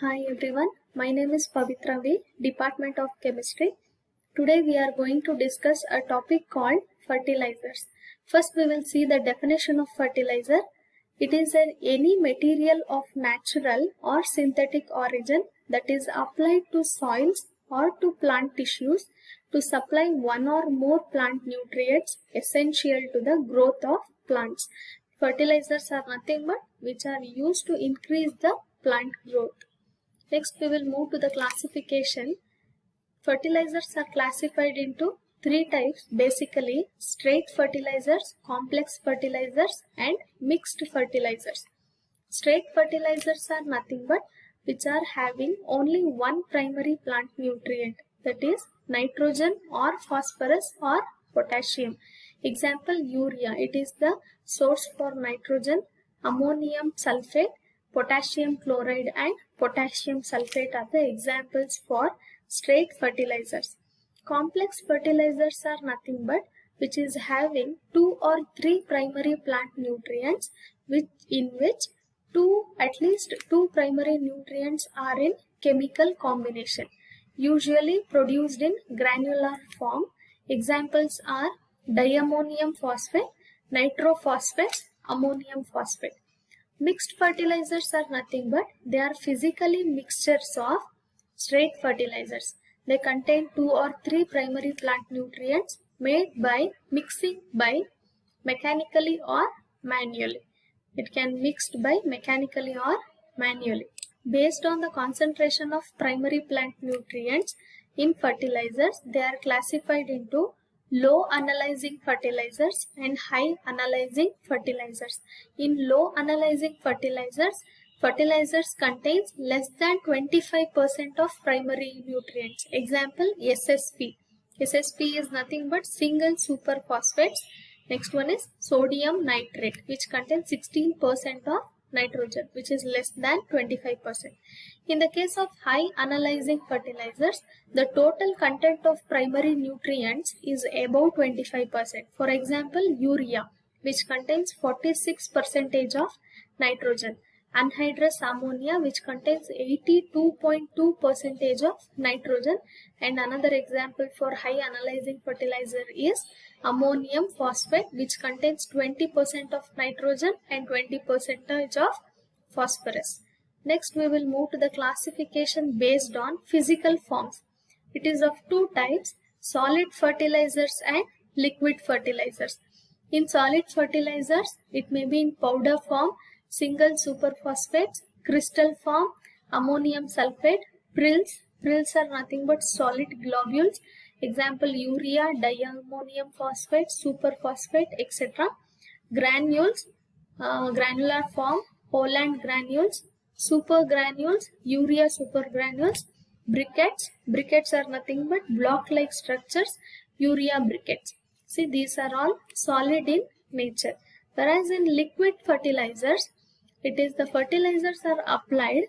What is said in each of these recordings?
Hi everyone, my name is Pavitra V, Department of Chemistry. Today we are going to discuss a topic called fertilizers. First we will see the definition of fertilizer. It is any material of natural or synthetic origin that is applied to soils or to plant tissues to supply one or more plant nutrients essential to the growth of plants. Fertilizers are nothing but which are used to increase the plant growth. Next, we will move to the classification. Fertilizers are classified into three types basically: straight fertilizers, complex fertilizers, and mixed fertilizers. Straight fertilizers are nothing but which are having only one primary plant nutrient, that is nitrogen or phosphorus or potassium. Example, urea. It is the source for nitrogen. Ammonium sulfate, potassium chloride and potassium sulfate are the examples for straight fertilizers. Complex fertilizers are nothing but which is having two or three primary plant nutrients in which at least two primary nutrients are in chemical combination, usually produced in granular form. Examples are diammonium phosphate, nitrophosphate, ammonium phosphate. Mixed fertilizers are nothing but they are physically mixtures of straight fertilizers. They contain two or three primary plant nutrients made by mixing by mechanically or manually. It can mixed by mechanically or manually. Based on the concentration of primary plant nutrients in fertilizers, they are classified into low analyzing fertilizers and high analyzing fertilizers. In low analyzing fertilizers, fertilizers contains less than 25% of primary nutrients. Example, SSP. SSP is nothing but single superphosphates. Next one is sodium nitrate, which contains 16% of nitrogen, which is less than 25%. In the case of high analyzing fertilizers, the total content of primary nutrients is above 25%. For example, urea, which contains 46% of nitrogen. Anhydrous ammonia, which contains 82.2% of nitrogen. And another example for high analyzing fertilizer is ammonium phosphate, which contains 20% of nitrogen and 20% of phosphorus. Next, we will move to the classification based on physical forms. It is of two types: solid fertilizers and liquid fertilizers. In solid fertilizers, it may be in powder form, single superphosphates, crystal form, ammonium sulfate, prills. Prills are nothing but solid globules. Example, urea, diammonium phosphate, superphosphate, etc. Granules, granular form, Holland granules, supergranules, urea supergranules. Briquettes. Briquettes are nothing but block-like structures, urea briquettes. See, these are all solid in nature. Whereas in liquid fertilizers, it is the fertilizers are applied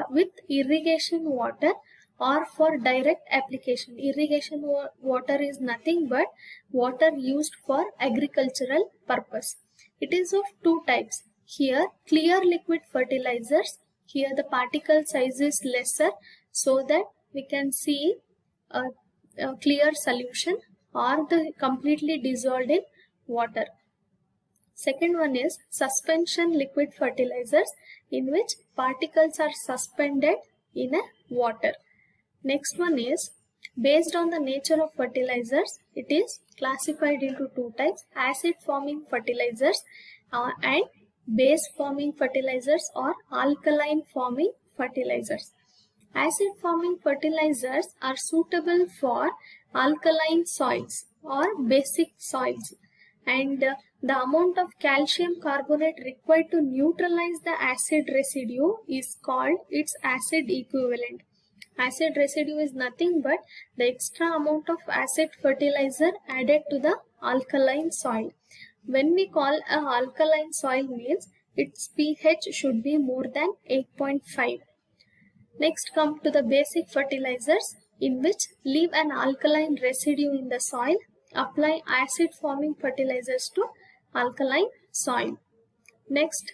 with irrigation water or for direct application. Irrigation water is nothing but water used for agricultural purpose. It is of two types. Here, clear liquid fertilizers. Here the particle size is lesser so that we can see a clear solution, or the completely dissolved in water. Second one is suspension liquid fertilizers, in which particles are suspended in a water. Next one is, based on the nature of fertilizers, it is classified into two types: acid forming fertilizers and base forming fertilizers or alkaline forming fertilizers. Acid forming fertilizers are suitable for alkaline soils or basic soils, and the amount of calcium carbonate required to neutralize the acid residue is called its acid equivalent. Acid residue is nothing but the extra amount of acid fertilizer added to the alkaline soil. When we call an alkaline soil means its pH should be more than 8.5. Next, come to the basic fertilizers, in which leave an alkaline residue in the soil, apply acid forming fertilizers to alkaline soil. Next,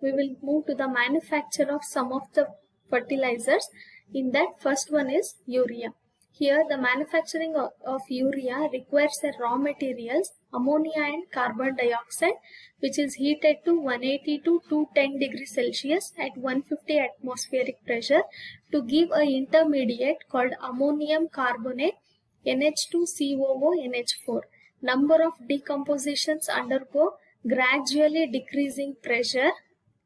we will move to the manufacture of some of the fertilizers. In that, first one is urea. Here the manufacturing of urea requires the raw materials ammonia and carbon dioxide, which is heated to 180 to 210 degrees Celsius at 150 atmospheric pressure to give a intermediate called ammonium carbonate NH2COO Number of decompositions undergo gradually decreasing pressure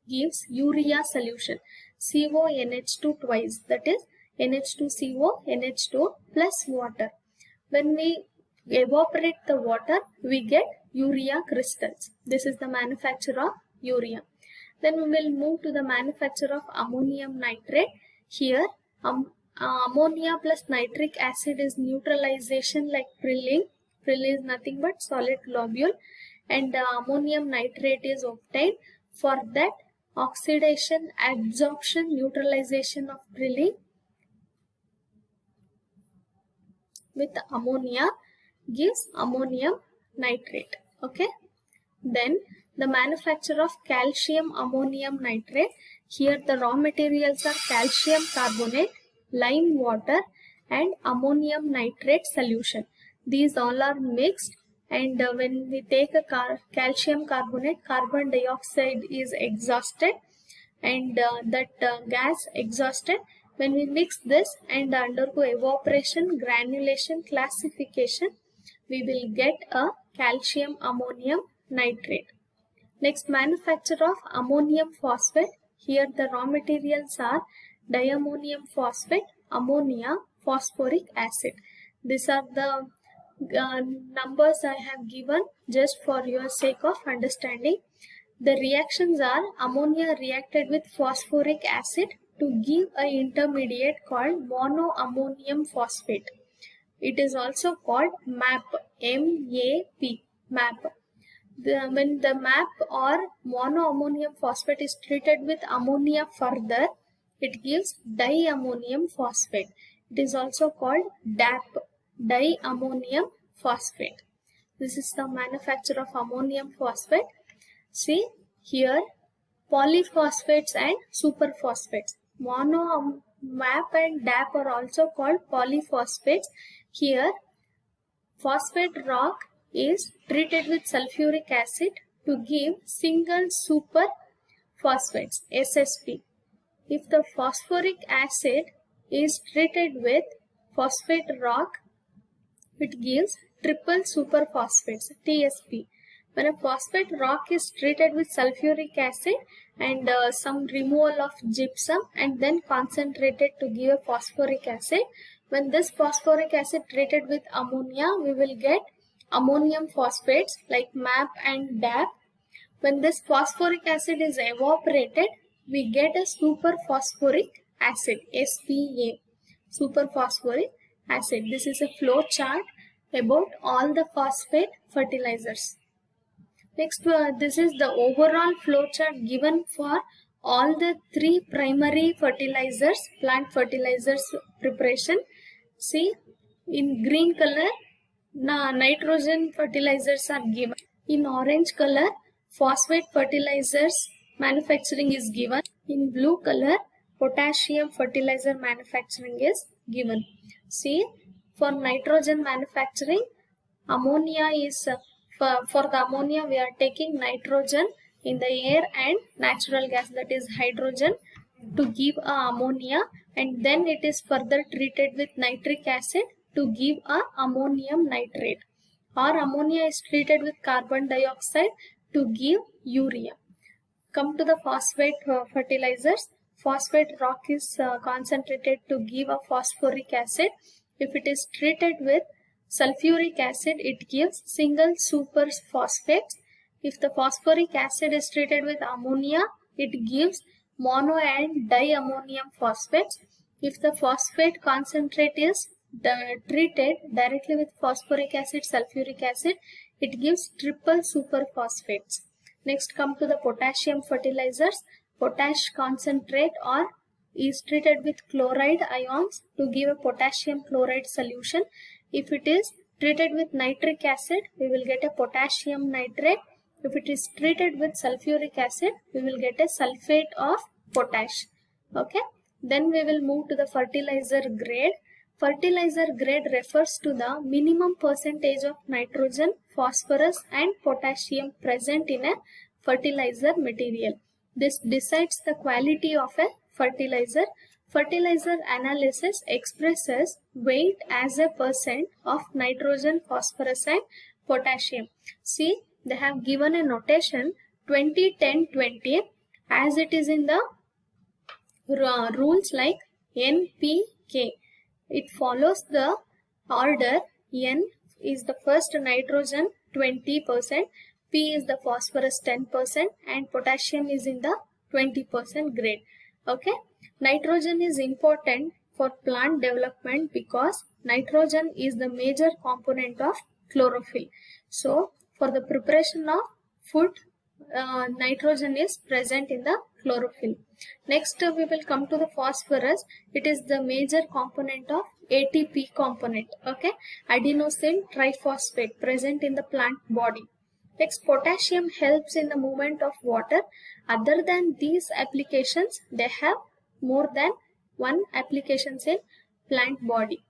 gives urea solution CONH2 twice, that is NH2CO NH2 plus water. When we evaporate the water, we get urea crystals. This is the manufacture of urea. Then we will move to the manufacture of ammonium nitrate. Here ammonia plus nitric acid is neutralization like Prill. Prill is nothing but solid globule, and the ammonium nitrate is obtained. For that, oxidation, adsorption, neutralization of Prill with ammonia gives ammonium nitrate. Okay. Then the manufacture of calcium ammonium nitrate. Here the raw materials are calcium carbonate, lime water, and ammonium nitrate solution. These all are mixed, and when we take a calcium carbonate, carbon dioxide is exhausted, and that gas exhausted. When we mix this and undergo evaporation, granulation, classification, we will get a calcium ammonium nitrate. Next, manufacture of ammonium phosphate. Here the raw materials are diammonium phosphate, ammonia, phosphoric acid. These are the numbers I have given just for your sake of understanding. The reactions are ammonia reacted with phosphoric acid to give an intermediate called monoammonium phosphate. It is also called MAP, M-A-P, MAP. When the MAP or monoammonium phosphate is treated with ammonia further, it gives diammonium phosphate. It is also called DAP, diammonium phosphate. This is the manufacture of ammonium phosphate. See here, polyphosphates and superphosphates. MAP and DAP are also called polyphosphates. Here, phosphate rock is treated with sulfuric acid to give single superphosphates, SSP. If the phosphoric acid is treated with phosphate rock, it gives triple superphosphates, TSP. When a phosphate rock is treated with sulfuric acid and some removal of gypsum and then concentrated to give a phosphoric acid, when this phosphoric acid treated with ammonia, we will get ammonium phosphates like MAP and DAP. When this phosphoric acid is evaporated, we get a superphosphoric acid, SPA, superphosphoric acid. This is a flow chart about all the phosphate fertilizers. Next, this is the overall flow chart given for all the three primary fertilizers, plant fertilizers preparation. See, in green color, nitrogen fertilizers are given. In orange color, phosphate fertilizers manufacturing is given. In blue color, potassium fertilizer manufacturing is given. See, for nitrogen manufacturing, ammonia is for the ammonia we are taking nitrogen in the air and natural gas, that is hydrogen, to give a ammonia, and then it is further treated with nitric acid to give a ammonium nitrate, or ammonia is treated with carbon dioxide to give urea. Come to the phosphate fertilizers. Phosphate rock is concentrated to give a phosphoric acid. If it is treated with sulfuric acid, it gives single superphosphates. If the phosphoric acid is treated with ammonia, it gives mono and diammonium phosphates. If the phosphate concentrate is treated directly with phosphoric acid, sulfuric acid, it gives triple superphosphates. Next, come to the potassium fertilizers. Potash concentrate or is treated with chloride ions to give a potassium chloride solution. If it is treated with nitric acid, we will get a potassium nitrate. If it is treated with sulfuric acid, we will get a sulfate of potash. Okay. Then we will move to the fertilizer grade. Fertilizer grade refers to the minimum percentage of nitrogen, phosphorus and potassium present in a fertilizer material. This decides the quality of a fertilizer. Fertilizer analysis expresses weight as a percent of nitrogen, phosphorus and potassium. See, they have given a notation 20, 10, 20 as it is in the rules like NPK. It follows the order. N is the first nitrogen 20%, P is the phosphorus 10% and potassium is in the 20% grade. Okay. Nitrogen is important for plant development because nitrogen is the major component of chlorophyll. So for the preparation of food, nitrogen is present in the chlorophyll. Next we will come to the phosphorus. It is the major component of ATP component, okay, adenosine triphosphate present in the plant body. Next, potassium helps in the movement of water. Other than these applications, they have more than one applications in plant body.